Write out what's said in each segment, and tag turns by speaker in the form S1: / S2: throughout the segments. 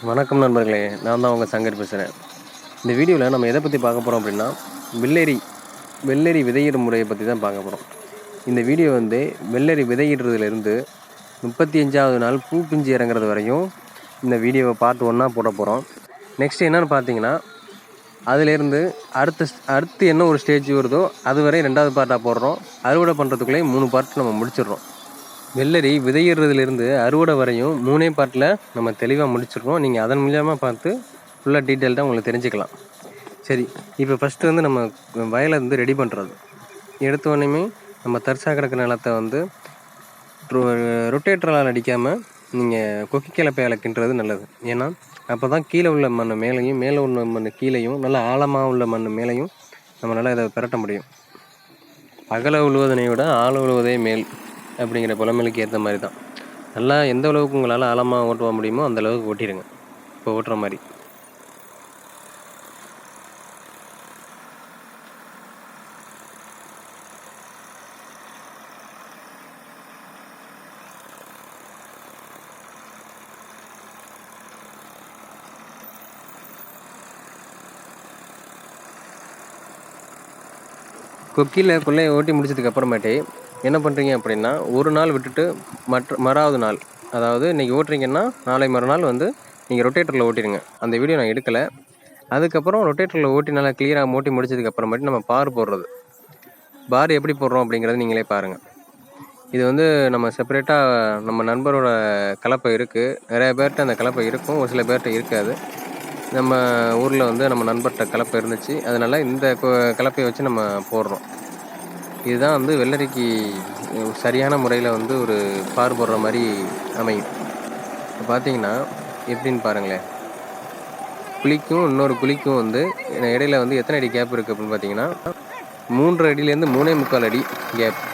S1: வணக்கம் நண்பர்களே, நான் தான் உங்கள் சங்கர் பேசுகிறேன். இந்த வீடியோவில் நம்ம எதை பற்றி பார்க்க போகிறோம் அப்படின்னா, வெள்ளரி வெள்ளரி விதையிடும் முறையை பற்றி தான் பார்க்க போகிறோம். இந்த வீடியோ வந்து வெள்ளரி விதையிடுறதுலேருந்து 35வது நாள் பூ பிஞ்சு இறங்குறது வரையும் இந்த வீடியோவை பார்ட் 1ஆக போட போகிறோம். நெக்ஸ்ட் என்னென்னு பார்த்தீங்கன்னா, அதிலேருந்து அடுத்து என்ன ஒரு ஸ்டேஜ் வருதோ அது வரை 2வது பார்ட்டாக போடுறோம். அறுவடை பண்ணுறதுக்குள்ளேயே 3 பார்ட் நம்ம முடிச்சிடுறோம். வெள்ளரி விதையிடுறதுலேருந்து அறுவடை வரையும் 3 பார்ட்டில் நம்ம தெளிவாக முடிச்சிடுறோம். நீங்கள் அதன் மூலியமாக பார்த்து ஃபுல்லாக டீட்டெயில்டாக உங்களுக்கு தெரிஞ்சுக்கலாம். சரி, இப்போ ஃபஸ்ட்டு வந்து நம்ம வயலை வந்து ரெடி பண்ணுறது. எடுத்த உடனேயுமே நம்ம தரிசாக கிடக்கிற நிலத்தை வந்து ரொட்டேட்டரால் அடிக்காமல் நீங்கள் கொக்கி கிளப்பையால் கிண்டுறது நல்லது. ஏன்னா அப்போ தான் கீழே உள்ள மண் மேலேயும் மேலே உள்ள மண் கீழேயும் நல்லா ஆழமாக உள்ள மண் மேலேயும் நம்மளால் இதை பிரட்ட முடியும். அகல உழுவதனை விட ஆழ உழுவதே மேல் அப்படிங்கிற புலமைக்கு ஏற்ற மாதிரி தான். நல்லா எந்த அளவுக்கு உங்களால் ஆழமாக ஓட்ட முடியுமோ அந்த அளவுக்கு ஓட்டிடுங்க. இப்போ ஓட்டுற மாதிரி கொக்கியில் ஓட்டி முடிச்சதுக்கு அப்புறமேட்டே என்ன பண்ணுறீங்க அப்படின்னா, ஒரு நாள் விட்டுட்டு மறாவது நாள், அதாவது இன்றைக்கி ஓட்டுறீங்கன்னா நாளை மறுநாள் வந்து நீங்கள் ரொட்டேட்டரில் ஓட்டிடுங்க. அந்த வீடியோ நான் எடுக்கலை. அதுக்கப்புறம் ரொட்டேட்டரில் ஓட்டி நல்லா கிளியராக ஓட்டி முடிச்சதுக்கப்புறமேட்டு நம்ம பார் போடுறது. பார் எப்படி போடுறோம் அப்படிங்கிறது நீங்களே பாருங்கள். இது வந்து நம்ம செப்பரேட்டாக நம்ம நண்பரோட கலப்பை இருக்குது. நிறைய பேர்கிட்ட அந்த கலப்பை இருக்கும், ஒரு சில பேர்கிட்ட இருக்காது. நம்ம ஊரில் வந்து நம்ம நண்பர்கிட்ட கலப்பை இருந்துச்சு, அதனால் இந்த கலப்பையை வச்சு நம்ம போடுறோம். இதுதான் வந்து வெள்ளரிக்கு சரியான முறையில் வந்து ஒரு பார் போடுற மாதிரி அமையும். இப்போ பார்த்தீங்கன்னா எப்படின்னு பாருங்களேன். குழிக்கும் இன்னொரு குழிக்கும் வந்து இடையில வந்து எத்தனை அடி கேப் இருக்குது அப்படின்னு பார்த்தீங்கன்னா 3 அடியிலேருந்து 3.25 அடி கேப்.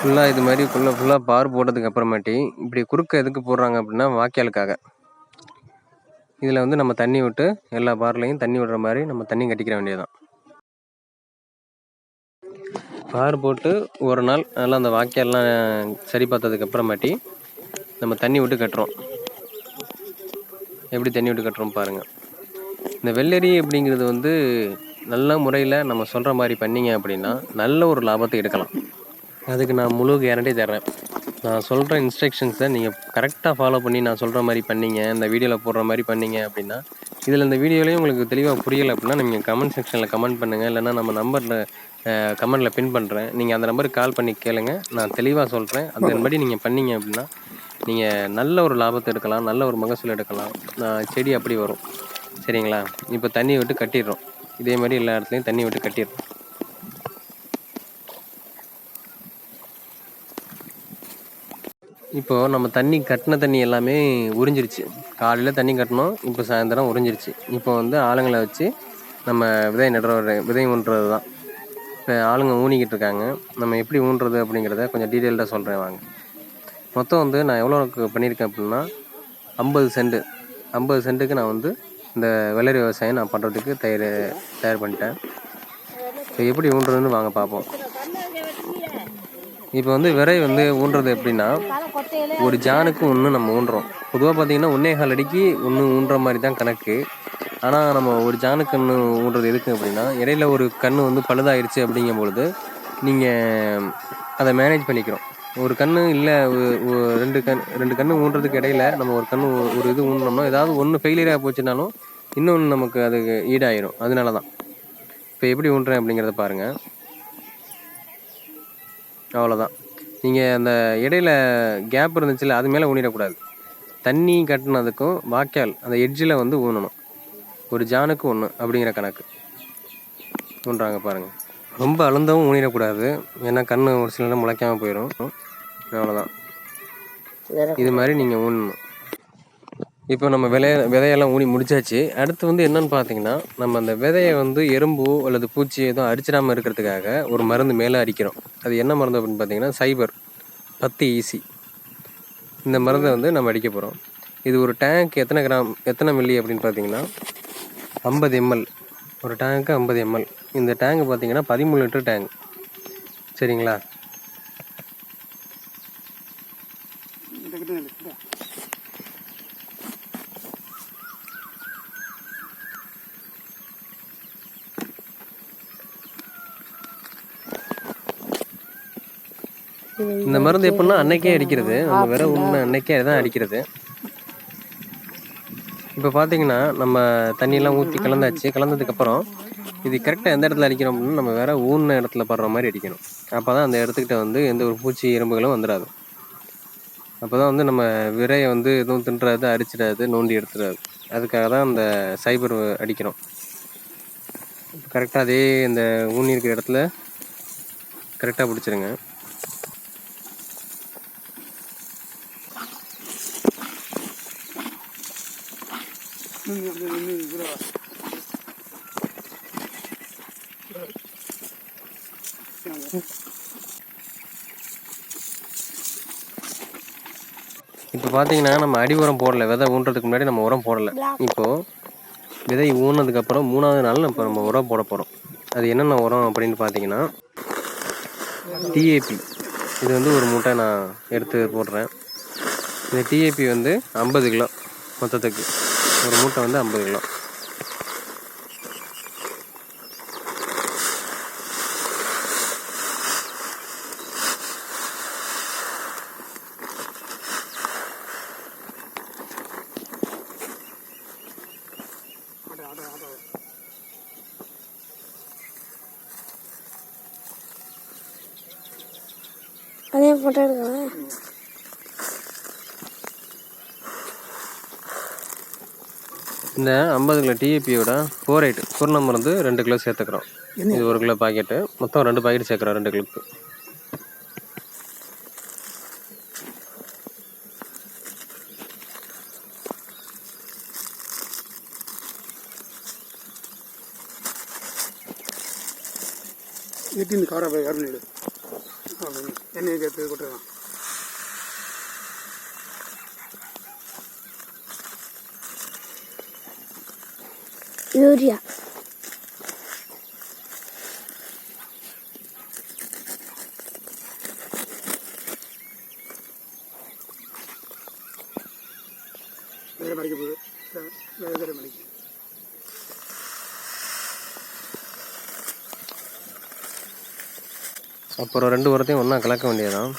S1: ஃபுல்லாக இது மாதிரி ஃபுல்லாக பார் போட்டதுக்கு அப்புறமேட்டி இப்படி குறுக்க எதுக்கு போடுறாங்க அப்படின்னா வாய்க்காலுக்காக. இதில் வந்து நம்ம தண்ணி விட்டு எல்லா பார்லையும் தண்ணி விடுற மாதிரி நம்ம தண்ணி கட்டிக்கிற வேண்டியதுதான். பார் போட்டு ஒரு நாள் நல்லா அந்த வாய்க்கால்லாம் சரி பார்த்ததுக்கு அப்புறமேட்டி நம்ம தண்ணி விட்டு கட்டுறோம். எப்படி தண்ணி விட்டு கட்டுறோம் பாருங்கள். இந்த வெள்ளரி அப்படிங்கிறது வந்து நல்ல முறையில் நம்ம சொல்கிற மாதிரி பண்ணிங்க அப்படின்னா நல்ல ஒரு லாபத்தை எடுக்கலாம். அதுக்கு நான் முழு கேரண்டி தர்றேன். நான் சொல்கிற இன்ஸ்ட்ரக்ஷன்ஸை நீங்கள் கரெக்டாக ஃபாலோ பண்ணி நான் சொல்கிற மாதிரி பண்ணிங்க, இந்த வீடியோவில் போடுற மாதிரி பண்ணிங்க அப்படின்னா, இதில் இந்த வீடியோலையும் உங்களுக்கு தெளிவாக புரியலை அப்படின்னா நீங்கள் கமெண்ட் செக்ஷனில் கமெண்ட் பண்ணுங்கள். இல்லைனா நம்ம நம்பரில் கமெண்டில் பின் பண்ணுறேன். நீங்கள் அந்த நம்பருக்கு கால் பண்ணி கேளுங்க, நான் தெளிவாக சொல்கிறேன். அதன்படி நீங்கள் பண்ணிங்க அப்படின்னா நீங்கள் நல்ல ஒரு லாபத்தை எடுக்கலாம், நல்ல ஒரு மகசூல் எடுக்கலாம். செடி அப்படி வரும். சரிங்களா? இப்போ தண்ணி விட்டு கட்டிடுறோம். இதே மாதிரி எல்லா இடத்துலையும் தண்ணி விட்டு கட்டிடுறோம். இப்போது நம்ம தண்ணி கட்டின தண்ணி எல்லாமே உறிஞ்சிருச்சு. காலையில் தண்ணி கட்டினோம், இப்போ சாயந்தரம் உறிஞ்சிருச்சு. இப்போ வந்து ஆளுங்களை வச்சு நம்ம விதை ஊன்றது தான். இப்போ ஆளுங்க ஊனிக்கிட்டு இருக்காங்க. நம்ம எப்படி ஊன்றது அப்படிங்கிறத கொஞ்சம் டீட்டெயில்டாக சொல்கிறேன் வாங்க. மொத்தம் வந்து நான் எவ்வளோக்கு பண்ணியிருக்கேன் அப்படின்னா 50 சென்ட்டுக்கு நான் வந்து இந்த வெள்ளரி விவசாயம் நான் பண்ணுறதுக்கு தயார் பண்ணிட்டேன். இப்போ எப்படி ஊன்றதுன்னு வாங்க பார்ப்போம். இப்போ வந்து விரை வந்து ஊன்றது எப்படின்னா, ஒரு ஜானுக்கு ஒன்று நம்ம ஊன்றோம். பொதுவாக பார்த்தீங்கன்னா 1.25 அடிக்கு ஒன்று ஊன்ற மாதிரி தான் கணக்கு. ஆனால் நம்ம ஒரு ஜானுக்கு ஒன்று ஊன்றது எதுக்கு அப்படின்னா, இடையில ஒரு கன்று வந்து பழுதாயிருச்சு அப்படிங்கும் பொழுது நீங்கள் அதை மேனேஜ் பண்ணிக்கிறோம். ஒரு கன்று இல்லை, 2 கன்று ஊன்றதுக்கு இடையில நம்ம ஒரு இது ஊன்றோம்னா ஏதாவது ஒன்று ஃபெயிலியராக போச்சுனாலும் இன்னொன்று நமக்கு அது ஈடாயிரும். அதனால தான் இப்போ எப்படி ஊன்றேன் அப்படிங்கிறத பாருங்கள். அவ்வளோதான். நீங்கள் அந்த இடையில கேப் இருந்துச்சுல்ல, அது மேலே ஊனிடக்கூடாது. தண்ணி கட்டினதுக்கும் வாய்க்கால் அந்த எட்ஜில் வந்து ஊனணும். ஒரு ஜானுக்கு 1 அப்படிங்கிற கணக்கு ஊன்றாங்க பாருங்கள். ரொம்ப அழுந்தவும் ஊனிடக்கூடாது, ஏன்னா கன்று ஒரு சில நேரம் முளைக்காமல் போயிடும். அவ்வளோதான். இது மாதிரி நீங்கள் ஊனணும். இப்போ நம்ம விதையெல்லாம் ஊனி முடிச்சாச்சு. அடுத்து வந்து என்னன்னு பார்த்தீங்கன்னா, நம்ம அந்த விதையை வந்து எறும்போ அல்லது பூச்சி எதுவும் அடிச்சிடாமல் இருக்கிறதுக்காக ஒரு மருந்து மேலே அடிக்கிறோம். அது என்ன மருந்து அப்படின்னு பார்த்தீங்கன்னா சைபர் 10 ஈசி. இந்த மருந்தை வந்து நம்ம அடிக்க போகிறோம். இது ஒரு டேங்க் எத்தனை மில்லி அப்படின்னு பார்த்தீங்கன்னா 50 ml, ஒரு டேங்க்கு 50 ml. இந்த டேங்க் பார்த்தீங்கன்னா 13 லிட்டர் டேங்க். சரிங்களா? இந்த மருந்து எப்படின்னா அன்னைக்கே அடிக்கிறது, நம்ம விரை உண்மை அன்னைக்கே தான் அடிக்கிறது. இப்போ பார்த்தீங்கன்னா நம்ம தண்ணியெல்லாம் ஊற்றி கலந்தாச்சு. கலந்ததுக்கப்புறம் இது கரெக்டாக எந்த இடத்துல அடிக்கிறோம் அப்படின்னா நம்ம வேற ஊன இடத்துல படுற மாதிரி அடிக்கணும். அப்போ தான் அந்த இடத்துக்கிட்ட வந்து எந்த ஒரு பூச்சி எறும்புகளும் வந்துடாது. அப்போ தான் வந்து நம்ம விரையை வந்து எதுவும் தின்றாது, அரிச்சிடாது, நோண்டி எடுத்துடாது. அதுக்காக தான் அந்த சைபர் அடிக்கிறோம். கரெக்டாக அதே இந்த ஊனி இருக்கிற இடத்துல கரெக்டாக பிடிச்சிருங்க. இப்போ பார்த்தீங்கன்னா நம்ம அடி உரம் போடலை, விதை ஊன்றதுக்கு முன்னாடி நம்ம உரம் போடலை. இப்போது விதை ஊனதுக்கப்புறம் 3ஆவது நாள் நம்ம உரம் போட போகிறோம். அது என்னென்ன உரம் அப்படின்னு பார்த்தீங்கன்னா டிஏபி. இது வந்து ஒரு மூட்டை நான் எடுத்து போடுறேன். இந்த டிஏபி வந்து 50 கிலோ மொத்தத்துக்கு, ஒரு மூட்டை வந்து 50 கிலோ.
S2: அதே போட்டோ எடுக்கலாம்.
S1: இந்த 50 கிலோ டிஏபியோட 4 பூர்ண மருந்து 2 கிலோ சேர்த்துக்கிறோம். இது 1 கிலோ பாக்கெட்டு, மொத்தம் 2 பாக்கெட் சேர்க்குறோம் 2 கிலோக்கு.
S3: வீட்டின் காரை இரநூறு எண்ணெய் சேர்த்து கொட்டுறதான்.
S2: யூரியா
S3: வேறு மடிக்க போகுது, வேறு மடிக்க.
S1: அப்புறம் 2 உரத்தையும் ஒன்றா கலக்க வேண்டியதான்.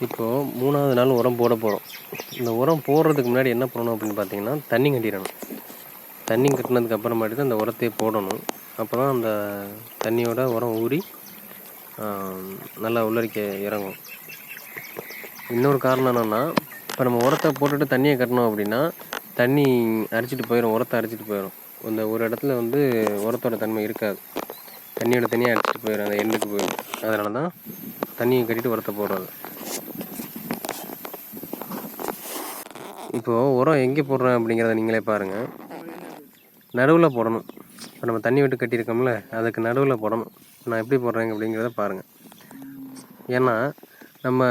S1: இப்போது 3ஆவது நாள் உரம் போட போகிறோம். இந்த உரம் போடுறதுக்கு முன்னாடி என்ன பண்ணணும் அப்படின்னு பார்த்தீங்கன்னா தண்ணி கட்டிடணும். தண்ணி கட்டினதுக்கு அப்புறமாட்டி தான் அந்த உரத்தையே போடணும். அப்போ தான் அந்த தண்ணியோட உரம் ஊறி நல்லா உள்ளரிக்க இறங்கும். இன்னொரு காரணம் என்னென்னா, இப்போ நம்ம உரத்தை போட்டுட்டு தண்ணியை கட்டினோம் அப்படின்னா தண்ணி அரிச்சிட்டு போயிடும், உரத்தை அரிச்சிட்டு போயிடும். இந்த ஒரு இடத்துல வந்து உரத்தோட தன்மை இருக்காது, தண்ணியோட தண்ணியை அரிச்சிட்டு போயிடும், அந்த எண்டுக்கு போயிடும். அதனால தான் தண்ணியை கட்டிட்டு உரத்தை போடுறது. இப்போது உரம் எங்கே போடுறேன் அப்படிங்கிறத நீங்களே பாருங்கள். நடுவில் போடணும். இப்போ நம்ம தண்ணி விட்டு கட்டியிருக்கோம்ல, அதுக்கு நடுவில் போடணும். நான் எப்படி போடுறேங்க அப்படிங்கிறத பாருங்கள். ஏன்னா நம்ம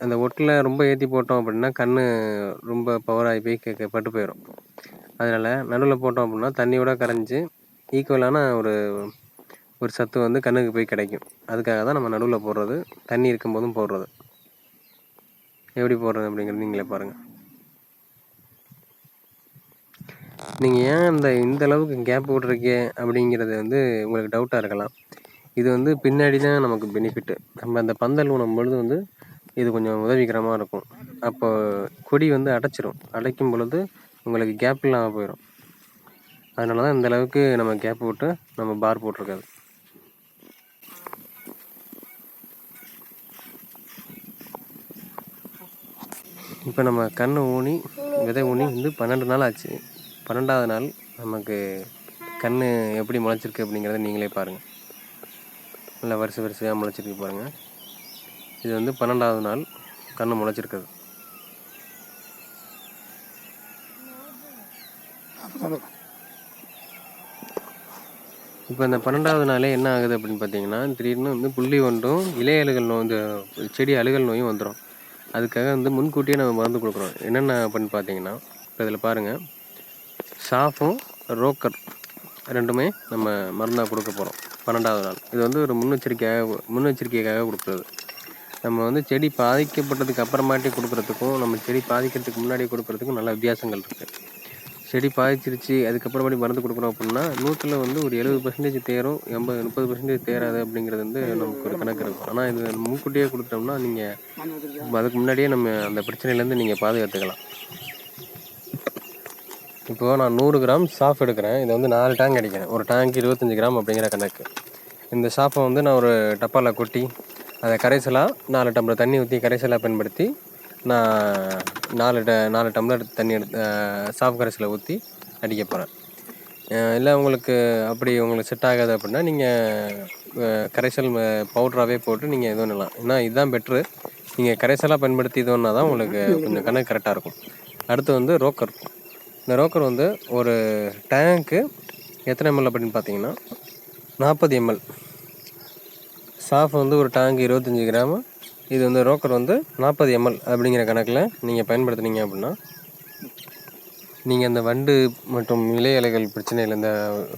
S1: அந்த ஒட்டில் ரொம்ப ஏற்றி போட்டோம் அப்படின்னா கண் ரொம்ப பவராகி போய் பட்டு போயிடும். அதனால் நடுவில் போட்டோம் அப்படின்னா தண்ணியோட கரைஞ்சி ஈக்குவலான ஒரு சத்து வந்து கண்ணுக்கு போய் கிடைக்கும். அதுக்காக தான் நம்ம நடுவில் போடுறது, தண்ணி இருக்கும்போதும் போடுறது. எப்படி போடுறது அப்படிங்கிறது நீங்களே பாருங்கள். நீங்கள் ஏன் இந்த அளவுக்கு கேப் விட்றீங்க அப்படிங்கிறது வந்து உங்களுக்கு டவுட்டாக இருக்கலாம். இது வந்து பின்னாடி தான் நமக்கு பெனிஃபிட்டு. நம்ம அந்த பந்தல் ஊனும் பொழுது வந்து இது கொஞ்சம் உதவிகரமாக இருக்கும். அப்போ கொடி வந்து அடைச்சிரும். அடைக்கும் பொழுது உங்களுக்கு கேப் இல்லாமல் போயிடும். அதனால தான் இந்த அளவுக்கு நம்ம கேப் விட்டு நம்ம பார் போட்டிருக்காது. இப்போ நம்ம கண் ஊனி விதை ஊனி வந்து 12 நாள் ஆச்சு. 12ஆவது நாள் நமக்கு கண் எப்படி முளைச்சிருக்கு அப்படிங்கிறத நீங்களே பாருங்கள். நல்லா வரிசை வரிசையாக முளைச்சிருக்கு பாருங்கள். இது வந்து 12வது நாள் கன்று முளைச்சிருக்குது. இப்போ இந்த 12வது நாளே என்ன ஆகுது அப்படின்னு பார்த்தீங்கன்னா, திடீர்னு வந்து புள்ளி ஒன்றும் இலையழுகல் நோய், இந்த செடி அழுகல் நோயும் வந்துடும். அதுக்காக வந்து முன்கூட்டியே நம்ம மருந்து கொடுக்குறோம். என்னென்ன அப்படின்னு பார்த்தீங்கன்னா, இப்போ இதில் பாருங்கள், சாஃபும் ரோக்கர் ரெண்டுமே நம்ம மருந்தாக கொடுக்க போகிறோம் 12வது நாள். இது வந்து ஒரு முன்னெச்சரிக்கைக்காக கொடுக்குறது. நம்ம வந்து செடி பாதிக்கப்பட்டதுக்கு அப்புறமாட்டி கொடுக்குறதுக்கும் நம்ம செடி பாதிக்கிறதுக்கு முன்னாடி கொடுக்குறதுக்கும் நல்ல வித்தியாசங்கள் இருக்குது. செடி பாதிச்சிருச்சு அதுக்கப்புறமாட்டி மருந்து கொடுக்குறோம் அப்படின்னா 100ல் வந்து ஒரு 70% தேரும், 30% தேராது அப்படிங்கிறது வந்து நமக்கு ஒரு கணக்கு இருக்கும். ஆனால் இது முன்கூட்டியே கொடுத்தோம்னா நீங்கள் அதுக்கு முன்னாடியே நம்ம அந்த பிரச்சனையிலேருந்து நீங்கள் பாதுகாத்துக்கலாம். இப்போது நான் 100 கிராம் சாஃப் எடுக்கிறேன். இதை வந்து 4 டேங்க் அடிக்கிறேன். ஒரு டேங்க் 25 கிராம் அப்படிங்கிற கணக்கு. இந்த சாஃபை வந்து நான் ஒரு டப்பாவில் கொட்டி அதை கரைசலாக 4 டம்ளர் தண்ணி ஊற்றி கரைசலாக பயன்படுத்தி நான் 4 டம்ளர் தண்ணி சாஃப் கரைசலை ஊற்றி அடிக்க போகிறேன். இல்லை உங்களுக்கு செட் ஆகாது அப்படின்னா நீங்கள் கரைசல் பவுட்ராகவே போட்டு நீங்கள் இது பண்ணலாம். ஏன்னா இதுதான் பெட்ரு. நீங்கள் கரைசலாக பயன்படுத்தி இது ஒன்றா தான் உங்களுக்கு கொஞ்சம் கணக்கு கரெக்டாக இருக்கும். அடுத்து வந்து ரோக்கர். இந்த ரோக்கர் வந்து ஒரு டேங்க்கு எத்தனை எம்எல் அப்படின்னு பார்த்தீங்கன்னா 40 எம்எல். சாஃப் வந்து ஒரு டேங்க் 25 கிராமு. இது வந்து ரோக்கர் வந்து 40 எம்எல் அப்படிங்கிற கணக்கில் நீங்கள் பயன்படுத்துனீங்க அப்படின்னா நீங்கள் அந்த வண்டு மற்றும் இலை அலைகள் பிரச்சனையில், இந்த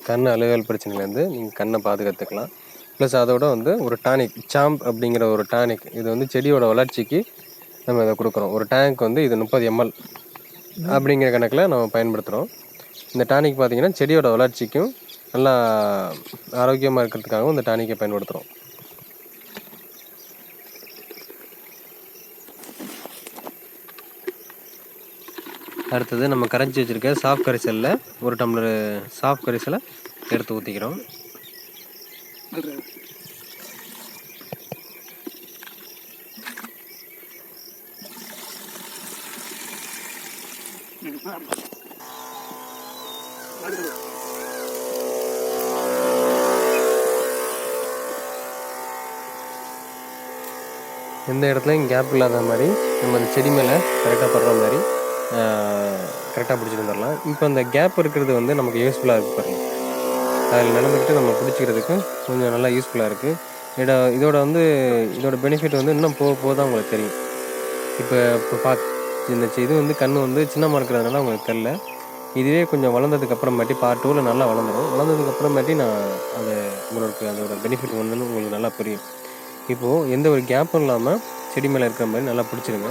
S1: கண் அழுகல் பிரச்சனையிலேருந்து நீங்கள் கண்ணை பாதுகாத்துக்கலாம். ப்ளஸ் அதோட வந்து ஒரு டானிக், சாம்ப் அப்படிங்கிற ஒரு டானிக், இது வந்து செடியோட வளர்ச்சிக்கு நம்ம இதை கொடுக்குறோம். ஒரு டேங்க் வந்து இது 30 எம்எல் அப்படிங்கிற கணக்கில் நம்ம பயன்படுத்துகிறோம். இந்த டானிக் பார்த்திங்கன்னா செடியோட வளர்ச்சிக்கும் நல்லா ஆரோக்கியமாக இருக்கிறதுக்காகவும் இந்த டானிக்கை பயன்படுத்துகிறோம். அடுத்தது நம்ம கரைச்சி வச்சுருக்க சாஃப் கரைசலில் ஒரு டம்ளர் சாஃப் கரைசலை எடுத்து ஊற்றிக்கிறோம். எந்த இடத்துலையும் கேப் இல்லாத மாதிரி நம்ம அந்த செடி மேலே கரெக்டாக படுற மாதிரி கரெக்டாக பிடிச்சிட்டு வந்துடலாம். இப்போ அந்த கேப் இருக்கிறது வந்து நமக்கு யூஸ்ஃபுல்லாக இருக்குது பாருங்கள். அதில் நடந்துக்கிட்டு நம்ம பிடிச்சிக்கிறதுக்கு கொஞ்சம் நல்லா யூஸ்ஃபுல்லாக இருக்குது. இதோட பெனிஃபிட் வந்து இன்னும் போக தான் உங்களுக்கு தெரியும். இப்போ இந்த இது வந்து கண் வந்து சின்னமாக இருக்கிறதுனால உங்களுக்கு தெரில. இதுவே கொஞ்சம் வளர்ந்ததுக்கப்புறமாட்டி பார்ட் 2ல் நல்லா வளர்ந்துடும். வளர்ந்ததுக்கப்புறமாட்டி நான் அதோட பெனிஃபிட் வந்து உங்களுக்கு நல்லா புரியும். இப்போது எந்த ஒரு கேப்பும் இல்லாமல் செடி மேலே இருக்கிற மாதிரி நல்லா பிடிச்சிருங்க.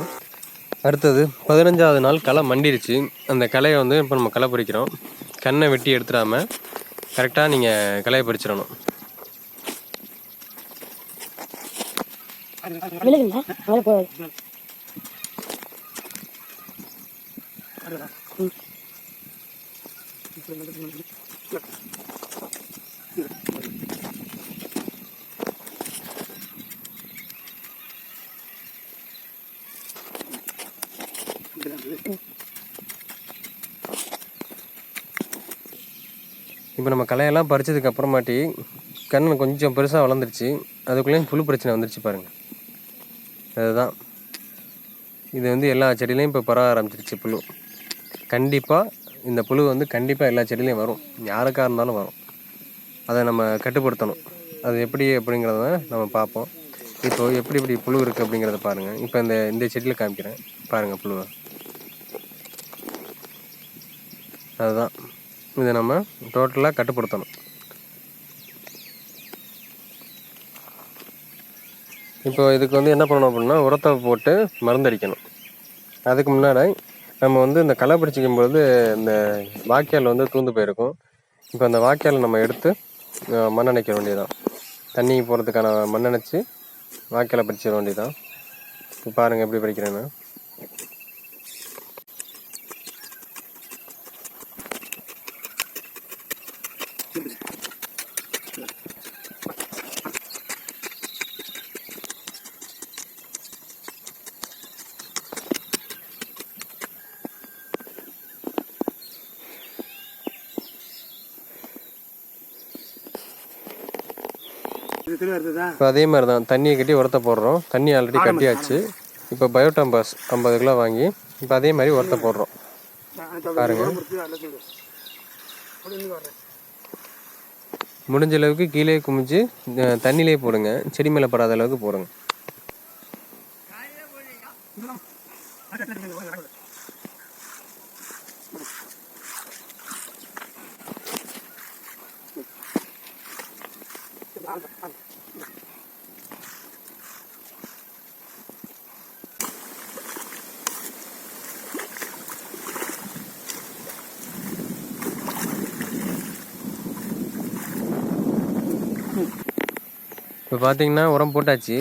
S1: அடுத்தது 15வது நாள் களை மண்டிருச்சு. அந்த களையை வந்து இப்போ நம்ம களை பறிக்கிறோம். கண்ணை வெட்டி எடுத்துடாமல் கரெக்டாக நீங்கள் களையை பறிச்சிடணும். இப்போ நம்ம களையெல்லாம் பறிச்சதுக்கு அப்புறமாட்டி கண் கொஞ்சம் பெருசாக வளர்ந்துருச்சு. அதுக்குள்ளேயும் புழு பிரச்சனை வந்துருச்சு பாருங்கள். அதுதான் இது வந்து எல்லா செடியிலையும் இப்போ பரவ ஆரம்பிச்சிருச்சு புழு. கண்டிப்பாக இந்த புழு வந்து கண்டிப்பாக எல்லா செடியிலையும் வரும், யாருக்காக இருந்தாலும் வரும். அதை நம்ம கட்டுப்படுத்தணும். அது எப்படி அப்படிங்கிறத நம்ம பார்ப்போம். இப்போது எப்படி புழு இருக்குது அப்படிங்கிறத பாருங்கள். இப்போ இந்த செடியில் காமிக்கிறேன் பாருங்கள் புழுவை. அதுதான் இதை நம்ம டோட்டலாக கட்டுப்படுத்தணும். இப்போ இதுக்கு வந்து என்ன பண்ணணும் அப்படின்னா உரத்தை போட்டு மருந்தடிக்கணும். அதுக்கு முன்னாடி நம்ம வந்து இந்த களை பிடிச்சிக்கும் பொழுது இந்த வாய்க்கால் வந்து தூந்து போயிருக்கும். இப்போ அந்த வாய்க்காலை நம்ம எடுத்து மண்ணணைக்க வேண்டியதுதான். தண்ணி போகிறதுக்கான மண்ணணைச்சி வாய்க்காலை பிடிச்சிட வேண்டியதுதான். இப்போ பாருங்கள் எப்படி பறிக்கிறேன்னு.
S3: இது தெளிவாக இருக்குதா?
S1: இப்போ அதே மாதிரி தான் தண்ணியை கட்டி உரத்தை போடுறோம். தண்ணி ஆல்ரெடி கட்டியாச்சு. இப்போ பயோடாம்பாஸ் 50 கிலோ வாங்கி இப்போ அதே மாதிரி உரத்தை போடுறோம். பாருங்க, முடிஞ்ச அளவுக்கு கீழே குமிஞ்சு தண்ணியிலே போடுங்க, செடி மேலே படாத அளவுக்கு போடுங்க. இப்போ பார்த்தீங்கன்னா உரம் போட்டாச்சு.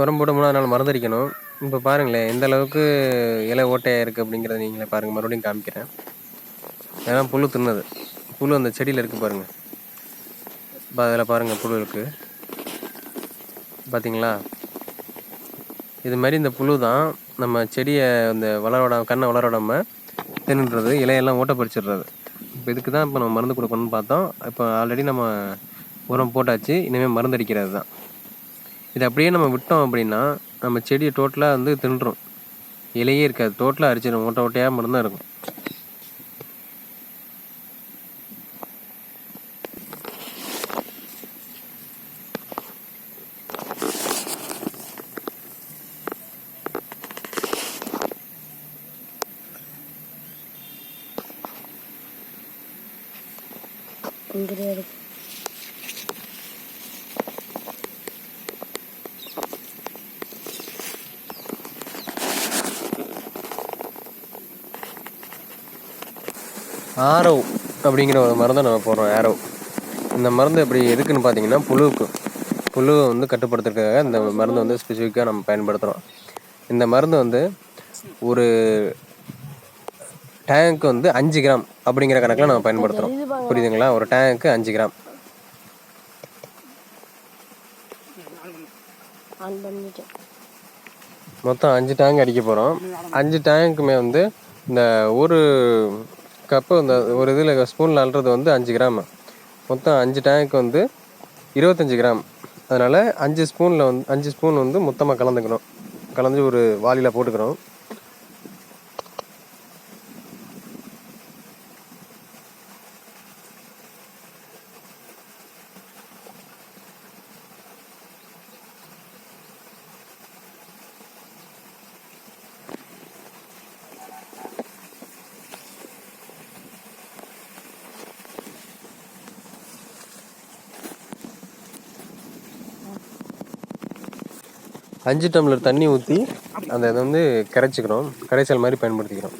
S1: உரம் போட்டு 3ஆவது நாள் மருந்தடிக்கணும். இப்போ பாருங்களேன் எந்த அளவுக்கு இலை ஓட்டையாக இருக்குது அப்படிங்கிறத நீங்களே பாருங்கள். மறுபடியும் காமிக்கிறேன். ஏன்னா புழு தின்னது, புழு அந்த செடியில் இருக்குது பாருங்கள். இப்போ அதில் பாருங்கள் புழு இருக்குது பார்த்தீங்களா? இது மாதிரி இந்த புழு தான் நம்ம செடியை அந்த கண்ணை வளரவிடாமல் தின்னுன்றது, இலையெல்லாம் ஓட்ட பறிச்சிடுறது. இப்போ இதுக்கு தான் இப்போ நம்ம மருந்து கொடுக்கணும்னு பார்த்தோம். இப்போ ஆல்ரெடி நம்ம உரம் போட்டாச்சு, இனிமேல் மருந்தடிக்கிறது தான். இது அப்படியே நம்ம விட்டோம் அப்படின்னா நம்ம செடியை டோட்டலாக வந்து தின்றும், இலையே இருக்காது, டோட்டலாக அரிச்சிடும், ஓட்ட ஓட்டையாக மட்டும்தான் இருக்கும்.
S2: இங்கே இருக்கு.
S1: ஆரோ அப்படிங்கிற ஒரு மருந்தை நம்ம போடுறோம். ஆரோ இந்த மருந்து எப்படி எதுக்குன்னு பார்த்தீங்கன்னா புழுவை வந்து கட்டுப்படுத்துறதுக்காக இந்த மருந்து வந்து ஸ்பெசிஃபிக்காக நம்ம பயன்படுத்துகிறோம். இந்த மருந்து வந்து ஒரு டேங்க்கு வந்து 5 கிராம் அப்படிங்கிற கணக்கில் நம்ம பயன்படுத்துகிறோம். புரியுதுங்களா? ஒரு டேங்க்கு 5 கிராம். மொத்தம் 5 டேங்க் அடிக்க போகிறோம். 5 டேங்க்குமே வந்து இந்த ஒரு கப்பு இந்த ஒரு இதில் ஸ்பூனில் அள்ளுறது வந்து 5 கிராம். மொத்தம் 5 டேங்க் வந்து 25 கிராம். அதனால் 5 ஸ்பூன் வந்து மொத்தமாக கலந்து ஒரு வாளியில் போட்டுக்கிறோம். அஞ்சு டம்ளர் தண்ணி ஊற்றி அந்த இதை வந்து கரைச்சிக்கிறோம், கரைசல் மாதிரி பயன்படுத்திக்கிறோம்.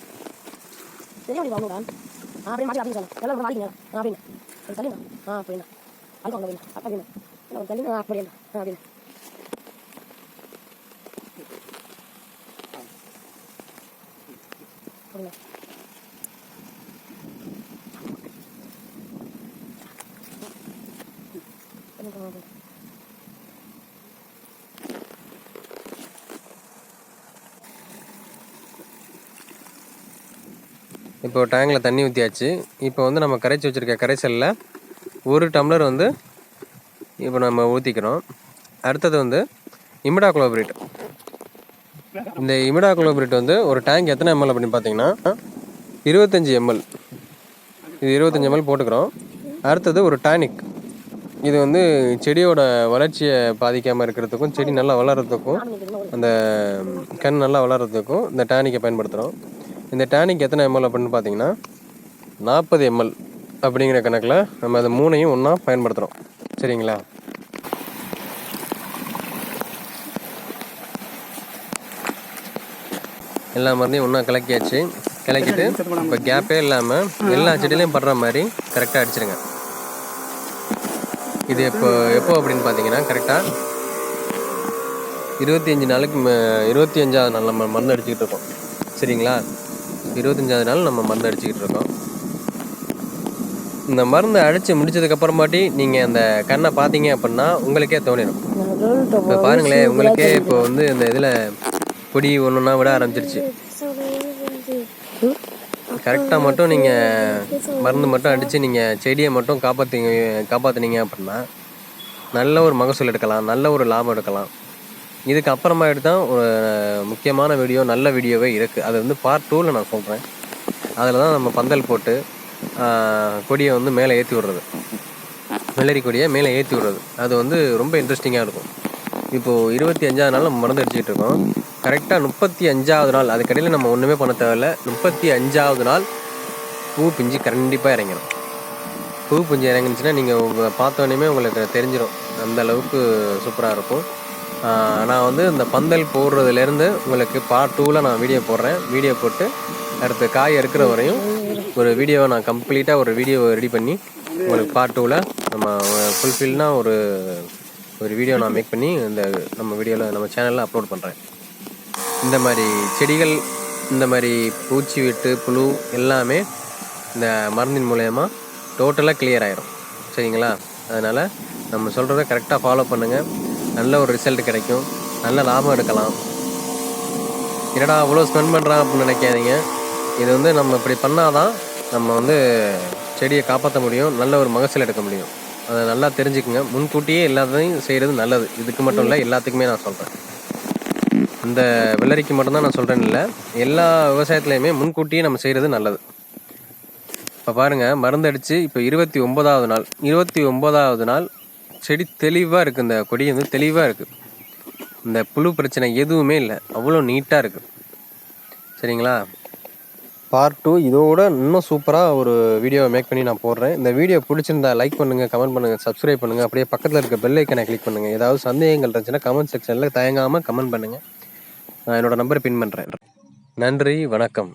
S1: இப்போ டேங்கில் தண்ணி ஊற்றியாச்சு. இப்போ வந்து நம்ம கரைச்சி வச்சுருக்க கரைசலில் 1 டம்ளர் வந்து இப்போ நம்ம ஊற்றிக்கிறோம். அடுத்தது வந்து இமிடாக்ளோபிரிட். இந்த இமிடாக்ளோபிரிட் வந்து ஒரு டேங்க் எத்தனை எம்எல் அப்படின்னு பார்த்தீங்கன்னா 25 எம்எல். இது 25 எம்எல் போட்டுக்கிறோம். அடுத்தது ஒரு டானிக். இது வந்து செடியோட வளர்ச்சியை பாதிக்காமல் இருக்கிறதுக்கும், செடி நல்லா வளர்கிறதுக்கும், அந்த கண் நல்லா வளர்கிறதுக்கும் இந்த டானிக்கை பயன்படுத்துகிறோம். இந்த டானிக் எத்தனை எம்எல் அப்படின்னு பார்த்தீங்கன்னா 40 எம்எல் அப்படிங்கிற கணக்கில் நம்ம அதை 3ஐயும் ஒன்றா பயன்படுத்துகிறோம். சரிங்களா? எல்லா மருந்தையும் ஒன்றா கலக்கிட்டு இப்போ கேப்பே இல்லாமல் எல்லா செடியிலையும் படுற மாதிரி கரெக்டாக அடிச்சிருங்க. இது எப்போ அப்படின்னு பார்த்தீங்கன்னா கரெக்டாக 25 நாளுக்கு 25ஆவது நாள் நம்ம மருந்து அடிச்சுக்கிட்டு இருக்கோம். சரிங்களா? 25ஆவது நாள் நம்ம மருந்து அடிச்சுக்கிட்டு இருக்கோம். இந்த மருந்து அடித்து முடிச்சதுக்கப்புறமாட்டி நீங்கள் அந்த கண்ணை பார்த்தீங்க அப்படின்னா உங்களுக்கே தோணிடும். இப்போ பாருங்களேன், உங்களுக்கே இப்போ வந்து இந்த இதில் பொடி ஒன்றுன்னா விட ஆரம்பிச்சிருச்சு. கரெக்டாக மட்டும் நீங்கள் மருந்து மட்டும் அடித்து நீங்கள் செடியை மட்டும் காப்பாற்றுனீங்க அப்படின்னா நல்ல ஒரு மகசூல் எடுக்கலாம், நல்ல ஒரு லாபம் எடுக்கலாம். இதுக்கு அப்புறமாயிட்டு தான் ஒரு முக்கியமான வீடியோ, நல்ல வீடியோவே இருக்குது. அது வந்து பார்ட் 2ல் நான் சொல்கிறேன். அதில் தான் நம்ம பந்தல் போட்டு கொடியை வந்து மேலே ஏற்றி விடுறது, வெள்ளரி கொடியை மேலே ஏற்றி விடுறது. அது வந்து ரொம்ப இன்ட்ரெஸ்டிங்காக இருக்கும். இப்போது 25ஆவது நாள் நம்ம மருந்து அடிச்சுட்டு இருக்கோம். கரெக்டாக 35ஆவது நாள், அதுக்கடையில் நம்ம ஒன்றுமே பண்ண தேவையில்ல. 35ஆவது நாள் பூ பிஞ்சு கண்டிப்பாக இறங்கிடும். பூ பிஞ்சு இறங்குனுச்சுன்னா நீங்கள் பார்த்தோன்னே உங்களுக்கு தெரிஞ்சிடும், அந்த அளவுக்கு சூப்பராக இருக்கும். நான் வந்து இந்த பந்தல் போடுறதுலேருந்து உங்களுக்கு பார்ட் 2ல் நான் வீடியோ போடுறேன். வீடியோ போட்டு அடுத்து காய் இருக்கிற வரையும் ஒரு வீடியோவை நான் கம்ப்ளீட்டாக ஒரு வீடியோவை ரெடி பண்ணி உங்களுக்கு பார்ட் 2ல் நம்ம ஃபுல்ஃபில்னால் ஒரு வீடியோ நான் மேக் பண்ணி இந்த நம்ம வீடியோவில் நம்ம சேனலில் அப்லோட் பண்ணுறேன். இந்த மாதிரி செடிகள், இந்த மாதிரி பூச்சி வெட்டு, புழு எல்லாமே இந்த மருந்தின் மூலயமா டோட்டலாக கிளியர் ஆகிரும். சரிங்களா? அதனால் நம்ம சொல்கிறத கரெக்டாக ஃபாலோ பண்ணுங்கள். நல்ல ஒரு ரிசல்ட் கிடைக்கும், நல்ல லாபம் எடுக்கலாம். என்னடா அவ்வளோ ஸ்பெண்ட் பண்ணுறான் அப்படின்னு நினைக்காதீங்க. இது வந்து நம்ம இப்படி பண்ணாதான் நம்ம வந்து செடியை காப்பாற்ற முடியும், நல்ல ஒரு மகசூல் எடுக்க முடியும். அதை நல்லா தெரிஞ்சுக்குங்க. முன்கூட்டியே எல்லாத்தையும் செய்கிறது நல்லது. இதுக்கு மட்டும் இல்லை, எல்லாத்துக்குமே நான் சொல்கிறேன். இந்த வெள்ளரிக்கு மட்டும்தான் நான் சொல்கிறேன்னு இல்லை, எல்லா விவசாயத்துலேயுமே முன்கூட்டியே நம்ம செய்கிறது நல்லது. இப்போ பாருங்கள், மருந்து அடித்து இப்போ 29ஆவது நாள். 29ஆவது நாள் செடி தெளிவாக இருக்குது. இந்த கொடி வந்து தெளிவாக இருக்குது. இந்த புழு பிரச்சனை எதுவுமே இல்லை, அவ்வளோ நீட்டாக இருக்குது. சரிங்களா? பார்ட் 2 இதோட இன்னும் சூப்பராக ஒரு வீடியோவை மேக் பண்ணி நான் போடுறேன். இந்த வீடியோ பிடிச்சிருந்தா லைக் பண்ணுங்கள், கமெண்ட் பண்ணுங்கள், சப்ஸ்கிரைப் பண்ணுங்கள். அப்படியே பக்கத்தில் இருக்க பெல் ஐக்கனை கிளிக் பண்ணுங்கள். ஏதாவது சந்தேகங்கள் இருந்துச்சுன்னா கமெண்ட் செக்ஷனில் தயங்காமல் கமெண்ட் பண்ணுங்கள். நான் என்னோடய நம்பரை பின் பண்ணுறேன். நன்றி, வணக்கம்.